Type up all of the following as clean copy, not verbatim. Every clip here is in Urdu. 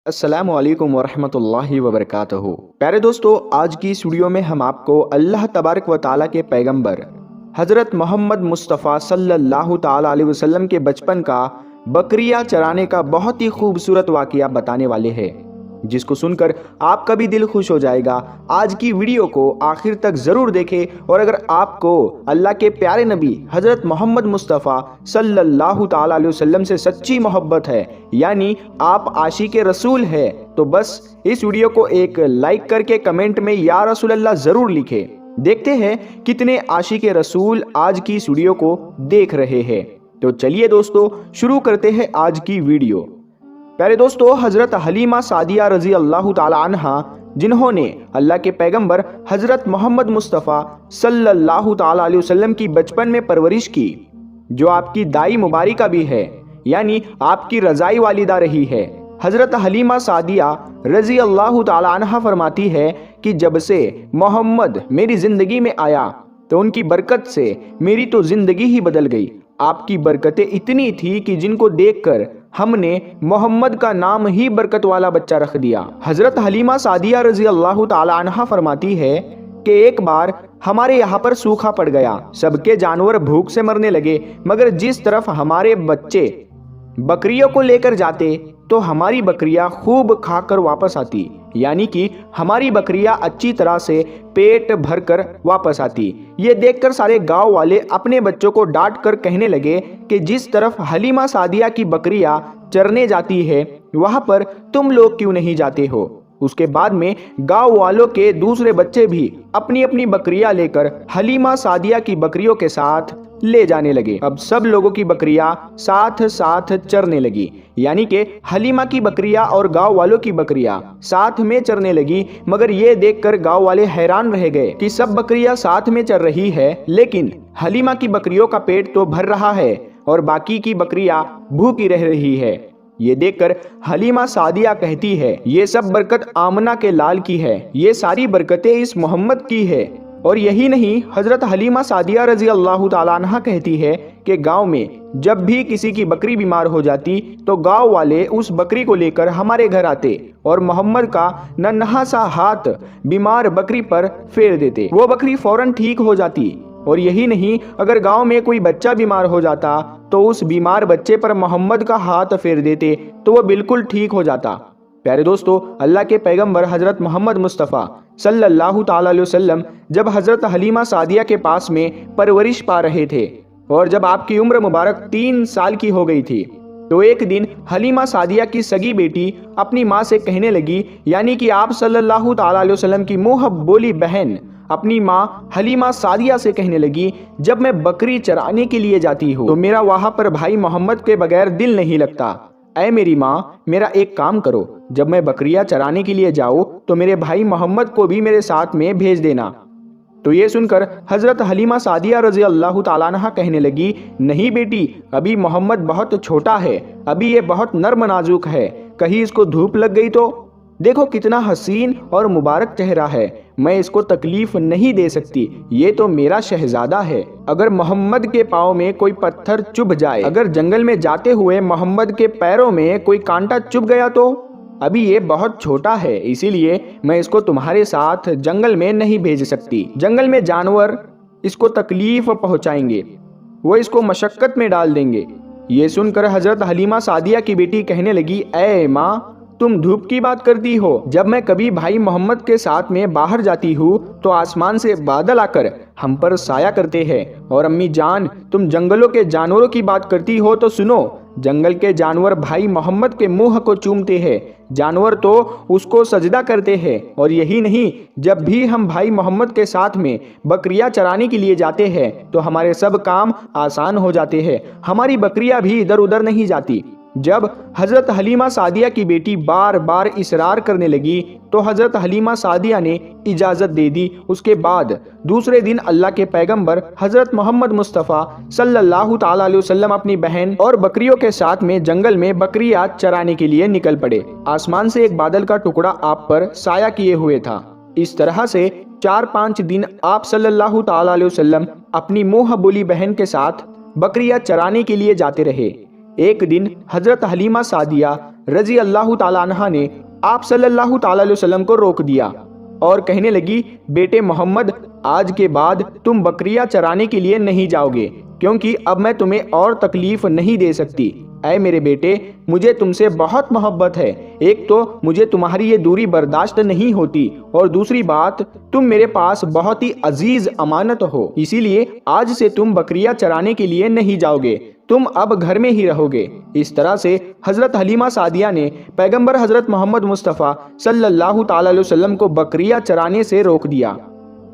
السلام علیکم ورحمۃ اللہ وبرکاتہ۔ پیارے دوستو، آج کی اس ویڈیو میں ہم آپ کو اللہ تبارک و تعالیٰ کے پیغمبر حضرت محمد مصطفیٰ صلی اللہ تعالیٰ علیہ وسلم کے بچپن کا بکریاں چرانے کا بہت ہی خوبصورت واقعہ بتانے والے ہیں، جس کو سن کر آپ کا بھی دل خوش ہو جائے گا۔ آج کی ویڈیو کو آخر تک ضرور دیکھیں، اور اگر آپ کو اللہ کے پیارے نبی حضرت محمد مصطفیٰ صلی اللہ تعالیٰ علیہ وسلم سے سچی محبت ہے، یعنی آپ عاشق رسول ہے، تو بس اس ویڈیو کو ایک لائک کر کے کمنٹ میں یا رسول اللہ ضرور لکھیں۔ دیکھتے ہیں کتنے عاشق رسول آج کی اس ویڈیو کو دیکھ رہے ہیں۔ تو چلیے دوستو، شروع کرتے ہیں آج کی ویڈیو۔ پیارے دوستو، حضرت حلیمہ سعدیہ رضی اللہ تعالی عنہ، جنہوں نے اللہ کے پیغمبر حضرت محمد مصطفیٰ صلی اللہ تعالی علیہ وسلم کی بچپن میں پرورش کی، جو آپ کی دائی مبارکہ بھی ہے، یعنی آپ کی رضائی والدہ رہی ہے۔ حضرت حلیمہ سعدیہ رضی اللہ تعالی عنہ فرماتی ہے کہ جب سے محمد میری زندگی میں آیا تو ان کی برکت سے میری تو زندگی ہی بدل گئی۔ آپ کی برکتیں اتنی تھی کہ جن کو دیکھ کر ہم نے محمد کا نام ہی برکت والا بچہ رکھ دیا۔ حضرت حلیمہ سعدیہ رضی اللہ تعالی عنہ فرماتی ہے کہ ایک بار ہمارے یہاں پر سوکھا پڑ گیا، سب کے جانور بھوک سے مرنے لگے، مگر جس طرف ہمارے بچے بکریوں کو لے کر جاتے تو ہماری بکریاں خوب کھا کر واپس آتی، یعنی کہ ہماری بکریاں اچھی طرح سے پیٹ بھر کر واپس آتی۔ یہ دیکھ کر سارے گاؤں والے اپنے بچوں کو ڈانٹ کر کہنے لگے کہ جس طرف حلیمہ سعدیہ کی بکریاں چرنے جاتی ہے وہاں پر تم لوگ کیوں نہیں جاتے ہو؟ اس کے بعد میں گاؤں والوں کے دوسرے بچے بھی اپنی اپنی بکریاں لے کر حلیمہ سعدیہ کی بکریوں کے ساتھ لے جانے لگے۔ اب سب لوگوں کی بکریاں ساتھ ساتھ چرنے لگی، یعنی کہ حلیمہ کی بکریاں اور گاؤں والوں کی بکریاں ساتھ میں چرنے لگی، مگر یہ دیکھ کر گاؤں والے حیران رہ گئے کہ سب بکریاں ساتھ میں چر رہی ہے، لیکن حلیمہ کی بکریوں کا پیٹ تو بھر رہا ہے اور باقی کی بکریاں بھوکی رہ رہی ہے۔ یہ دیکھ کر حلیمہ سعدیہ کہتی ہے، یہ سب برکت آمنہ کے لال کی ہے، یہ ساری برکتیں اس محمد کی ہے۔ اور یہی نہیں، حضرت حلیمہ سعدیہ رضی اللہ تعالیٰ عنہ کہتی ہے کہ گاؤں میں جب بھی کسی کی بکری بیمار ہو جاتی تو گاؤں والے اس بکری کو لے کر ہمارے گھر آتے اور محمد کا ننھا سا ہاتھ بیمار بکری پر پھیر دیتے، وہ بکری فوراً ٹھیک ہو جاتی۔ اور یہی نہیں، اگر گاؤں میں کوئی بچہ بیمار ہو جاتا تو اس بیمار بچے پر محمد کا ہاتھ پھیر دیتے تو وہ بالکل ٹھیک ہو جاتا۔ پیارے دوستو، اللہ کے پیغمبر حضرت محمد مصطفیٰ صلی اللہ تعالیٰ علیہ وسلم جب حضرت حلیمہ سعدیہ کے پاس میں پرورش پا رہے تھے اور جب آپ کی عمر مبارک 3 سال کی ہو گئی تھی، تو ایک دن حلیمہ سعدیہ کی سگی بیٹی اپنی ماں سے کہنے لگی، یعنی کہ آپ صلی اللہ تعالیٰ علیہ وسلم کی منہ بولی بہن اپنی ماں حلیمہ سعدیہ سے کہنے لگی، جب میں بکری چرانے کے لیے جاتی ہوں تو میرا وہاں پر بھائی محمد کے بغیر دل نہیں لگتا۔ اے میری ماں، میرا ایک کام کرو، جب میں بکریاں چرانے کے لیے جاؤں تو میرے بھائی محمد کو بھی میرے ساتھ میں بھیج دینا۔ تو یہ سن کر حضرت حلیمہ سعدیہ رضی اللہ تعالیٰ عنہ کہنے لگی، نہیں بیٹی، ابھی محمد بہت چھوٹا ہے، ابھی یہ بہت نرم نازک ہے، کہیں اس کو دھوپ لگ گئی تو؟ دیکھو کتنا حسین اور مبارک چہرہ ہے، میں اس کو تکلیف نہیں دے سکتی، یہ تو میرا شہزادہ ہے، اگر محمد کے پاؤں میں کوئی پتھر چبھ جائے، اگر جنگل میں جاتے ہوئے محمد کے پیروں میں کوئی کانٹا چبھ گیا تو؟ ابھی یہ بہت چھوٹا ہے، اسی لیے میں اس کو تمہارے ساتھ جنگل میں نہیں بھیج سکتی، جنگل میں جانور اس کو تکلیف پہنچائیں گے، وہ اس کو مشقت میں ڈال دیں گے۔ یہ سن کر حضرت حلیمہ سعدیہ کی بیٹی کہنے لگی، اے ماں، تم دھوپ کی بات کرتی ہو، جب میں کبھی بھائی محمد کے ساتھ میں باہر جاتی ہوں تو آسمان سے بادل آ کر ہم پر سایہ کرتے ہیں، اور امی جان تم جنگلوں کے جانوروں کی بات کرتی ہو تو سنو، جنگل کے جانور بھائی محمد کے منہ کو چومتے ہیں، جانور تو اس کو سجدہ کرتے ہیں۔ اور یہی نہیں، جب بھی ہم بھائی محمد کے ساتھ میں بکریاں چرانے کے لیے جاتے ہیں تو ہمارے سب کام آسان ہو جاتے ہیں، ہماری بکریاں بھی ادھر ادھر نہیں جاتی۔ جب حضرت حلیمہ سعدیہ کی بیٹی بار بار اصرار کرنے لگی تو حضرت حلیمہ سعدیہ نے اجازت دے دی۔ اس کے بعد دوسرے دن اللہ کے پیغمبر حضرت محمد مصطفیٰ صلی اللہ تعالیٰ علیہ وسلم اپنی بہن اور بکریوں کے ساتھ میں جنگل میں بکریاں چرانے کے لیے نکل پڑے۔ آسمان سے ایک بادل کا ٹکڑا آپ پر سایہ کیے ہوئے تھا۔ اس طرح سے 4-5 دن آپ صلی اللہ تعالیٰ علیہ وسلم اپنی منہ بولی بہن کے ساتھ بکریاں چرانے کے لیے جاتے رہے۔ ایک دن حضرت حلیمہ سعدیہ رضی اللہ تعالیٰ عنہ نے آپ صلی اللہ تعالیٰ علیہ وسلم کو روک دیا اور کہنے لگی، بیٹے محمد، آج کے بعد تم بکریاں چرانے کے لیے نہیں جاؤ گے، کیونکہ اب میں تمہیں اور تکلیف نہیں دے سکتی۔ اے میرے بیٹے، مجھے تم سے بہت محبت ہے، ایک تو مجھے تمہاری یہ دوری برداشت نہیں ہوتی، اور دوسری بات تم میرے پاس بہت ہی عزیز امانت ہو، اسی لیے آج سے تم بکریاں چرانے کے لیے نہیں جاؤ گے، تم اب گھر میں ہی رہو گے۔ اس طرح سے حضرت حلیمہ سعدیہ نے پیغمبر حضرت محمد مصطفیٰ صلی اللہ تعالیٰ علیہ وسلم کو بکریاں چرانے سے روک دیا۔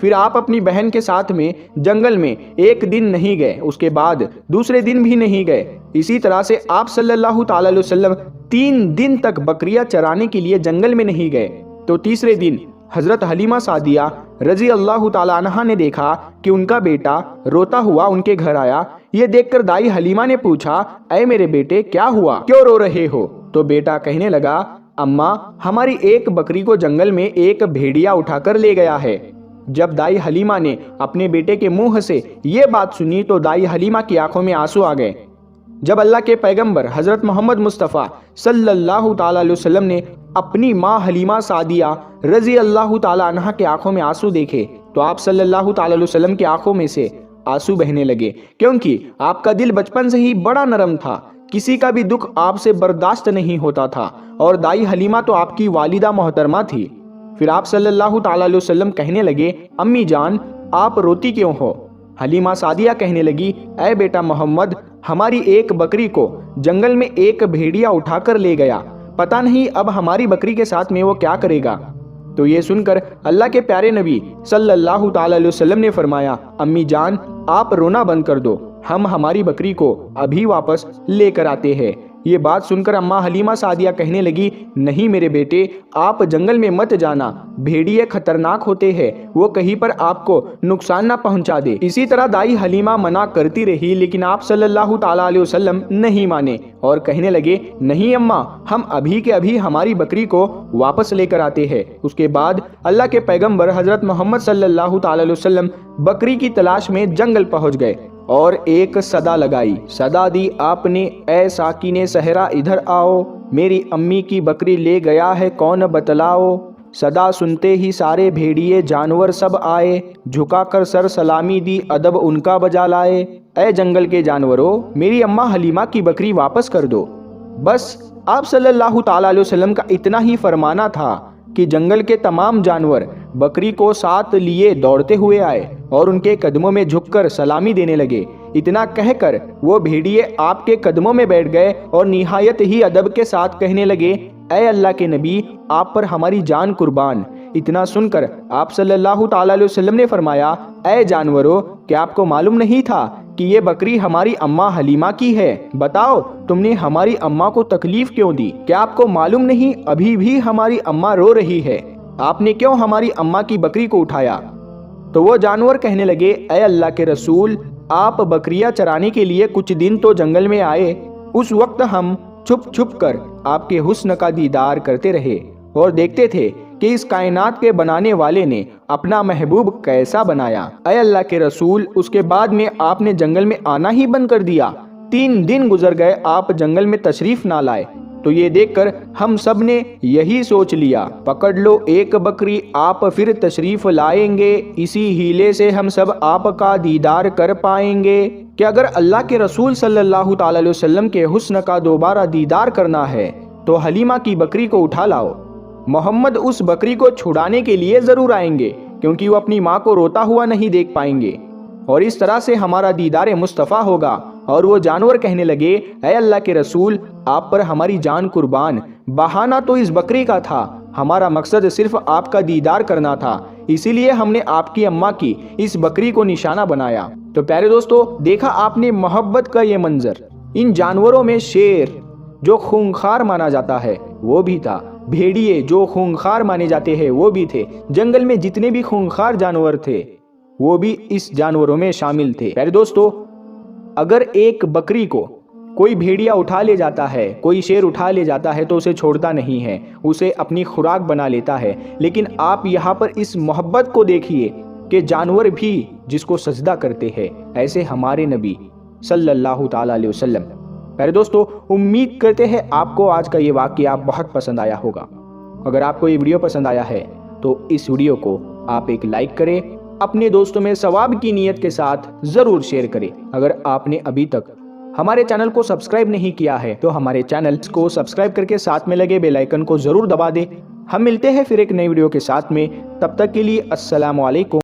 پھر آپ اپنی بہن کے ساتھ میں جنگل میں ایک دن نہیں گئے، اس کے بعد دوسرے دن بھی نہیں گئے۔ اسی طرح سے آپ صلی اللہ تعالیٰ علیہ وسلم 3 دن تک بکریاں چرانے کے لیے جنگل میں نہیں گئے۔ تو تیسرے دن حضرت حلیمہ سعدیہ رضی اللہ تعالیٰ عنہا نے دیکھا کہ ان کا بیٹا روتا ہوا ان کے گھر آیا۔ یہ دیکھ کر دائی حلیمہ نے پوچھا، اے میرے بیٹے، کیا ہوا، کیوں رو رہے ہو؟ تو بیٹا کہنے لگا، اماں، ہماری ایک بکری کو جنگل میں ایک بھیڑیا اٹھا کر لے گیا ہے۔ جب دائی حلیمہ نے اپنے بیٹے کے منہ سے یہ بات سنی تو دائی حلیمہ کی آنکھوں میں آنسو آ گئے۔ جب اللہ کے پیغمبر حضرت محمد مصطفیٰ صلی اللہ تعالیٰ علیہ وسلم نے اپنی ماں حلیمہ سعدیہ رضی اللہ تعالیٰ عنہ کے آنکھوں میں آنسو دیکھے تو آپ صلی اللہ تعالیٰ علیہ وسلم کی آنکھوں میں سے آنسو بہنے لگے، کیونکہ آپ کا دل بچپن سے ہی بڑا نرم تھا، کسی کا بھی دکھ آپ سے برداشت نہیں ہوتا تھا، اور دائی حلیمہ تو آپ کی والدہ محترمہ تھی۔ پھر آپ صلی اللہ تعالیٰ علیہ وسلم کہنے لگے، امی جان، آپ روتی کیوں ہو؟ حلیمہ سعدیہ کہنے لگی، اے بیٹا محمد، ہماری ایک بکری کو جنگل میں ایک بھیڑیا اٹھا کر لے گیا، پتہ نہیں اب ہماری بکری کے ساتھ میں وہ کیا کرے گا۔ تو یہ سن کر اللہ کے پیارے نبی صلی اللہ تعالیٰ علیہ وسلم نے فرمایا، امی جان، آپ رونا بند کر دو، ہم ہماری بکری کو ابھی واپس لے کر آتے ہیں۔ یہ بات سن کر اماں حلیمہ سعدیہ کہنے لگی، نہیں میرے بیٹے، آپ جنگل میں مت جانا، بھیڑیے خطرناک ہوتے ہیں، وہ کہیں پر آپ کو نقصان نہ پہنچا دے۔ اسی طرح دائی حلیمہ منع کرتی رہی، لیکن آپ صلی اللہ تعالیٰ علیہ وسلم نہیں مانے اور کہنے لگے، نہیں اماں، ہم ابھی کے ابھی ہماری بکری کو واپس لے کر آتے ہیں۔ اس کے بعد اللہ کے پیغمبر حضرت محمد صلی اللہ تعالیٰ علیہ وسلم بکری کی تلاش میں جنگل پہنچ گئے اور ایک صدا لگائی، صدا دی آپ نے، اے ساکن صحرا ادھر آؤ، میری امی کی بکری لے گیا ہے کون بتلاؤ۔ صدا سنتے ہی سارے بھیڑیے جانور سب آئے، جھکا کر سر سلامی دی ادب ان کا بجا لائے۔ اے جنگل کے جانوروں، میری اماں حلیمہ کی بکری واپس کر دو۔ بس آپ صلی اللہ تعالیٰ علیہ وسلم کا اتنا ہی فرمانا تھا کہ جنگل کے تمام جانور بکری کو ساتھ لیے دوڑتے ہوئے آئے اور ان کے قدموں میں جھک کر سلامی دینے لگے۔ اتنا کہہ کر وہ بھیڑیے آپ کے قدموں میں بیٹھ گئے اور نہایت ہی ادب کے ساتھ کہنے لگے، اے اللہ کے نبی، آپ پر ہماری جان قربان۔ اتنا سن کر آپ صلی اللہ تعالیٰ علیہ وسلم نے فرمایا، اے جانوروں، کیا آپ کو معلوم نہیں تھا کہ یہ بکری ہماری اماں حلیمہ کی ہے؟ بتاؤ، تم نے ہماری اماں کو تکلیف کیوں دی؟ کیا آپ کو معلوم نہیں ابھی بھی ہماری اماں رو رہی ہے؟ آپ نے کیوں ہماری اماں کی بکری کو اٹھایا؟ تو وہ جانور کہنے لگے، اے اللہ کے رسول، آپ بکریاں چرانے کے لیے کچھ دن تو جنگل میں آئے، اس وقت ہم چھپ چھپ کر آپ کے حسن کا دیدار کرتے رہے اور دیکھتے تھے کہ اس کائنات کے بنانے والے نے اپنا محبوب کیسا بنایا۔ اے اللہ کے رسول، اس کے بعد میں آپ نے جنگل میں آنا ہی بند کر دیا، 3 دن گزر گئے، آپ جنگل میں تشریف نہ لائے۔ تو یہ دیکھ کر ہم سب نے یہی سوچ لیا، پکڑ لو ایک بکری، آپ پھر تشریف لائیں گے، اسی ہیلے سے ہم سب آپ کا دیدار کر پائیں گے کہ اگر اللہ کے رسول صلی اللہ تعالیٰ علیہ وسلم کے حسن کا دوبارہ دیدار کرنا ہے تو حلیمہ کی بکری کو اٹھا لاؤ۔ محمد اس بکری کو چھڑانے کے لیے ضرور آئیں گے، کیونکہ وہ اپنی ماں کو روتا ہوا نہیں دیکھ پائیں گے، اور اس طرح سے ہمارا دیدار مصطفیٰ ہوگا۔ اور وہ جانور کہنے لگے، اے اللہ کے رسول، آپ پر ہماری جان قربان، بہانہ تو اس بکری کا تھا، ہمارا مقصد صرف آپ کا دیدار کرنا تھا، اسی لیے ہم نے آپ کی اماں کی اس بکری کو نشانہ بنایا۔ تو پیارے دوستو، دیکھا آپ نے محبت کا یہ منظر، ان جانوروں میں شیر جو خونخوار مانا جاتا ہے وہ بھی تھا، بھیڑیے جو خونخوار مانے جاتے ہیں وہ بھی تھے، جنگل میں جتنے بھی خونخوار جانور تھے وہ بھی اس جانوروں میں شامل تھے۔ پیارے دوستو، اگر ایک بکری کو کوئی بھیڑیا اٹھا لے جاتا ہے، کوئی شیر اٹھا لے جاتا ہے تو اسے چھوڑتا نہیں ہے، اسے اپنی خوراک بنا لیتا ہے، لیکن آپ یہاں پر اس محبت کو دیکھیے کہ جانور بھی جس کو سجدہ کرتے ہیں، ایسے ہمارے نبی صلی اللہ تعالیٰ علیہ وسلم پیارے دوستو، امید کرتے ہیں آپ کو آج کا یہ واقعہ بہت پسند آیا ہوگا۔ اگر آپ کو یہ ویڈیو پسند آیا ہے تو اس ویڈیو کو آپ ایک لائک کریں، اپنے دوستوں میں ثواب کی نیت کے ساتھ ضرور شیئر کریں۔ اگر آپ نے ابھی تک ہمارے چینل کو سبسکرائب نہیں کیا ہے تو ہمارے چینل کو سبسکرائب کر کے ساتھ میں لگے بیل آئیکن کو ضرور دبا دیں۔ ہم ملتے ہیں پھر ایک نئی ویڈیو کے ساتھ میں، تب تک کے لیے السلام علیکم۔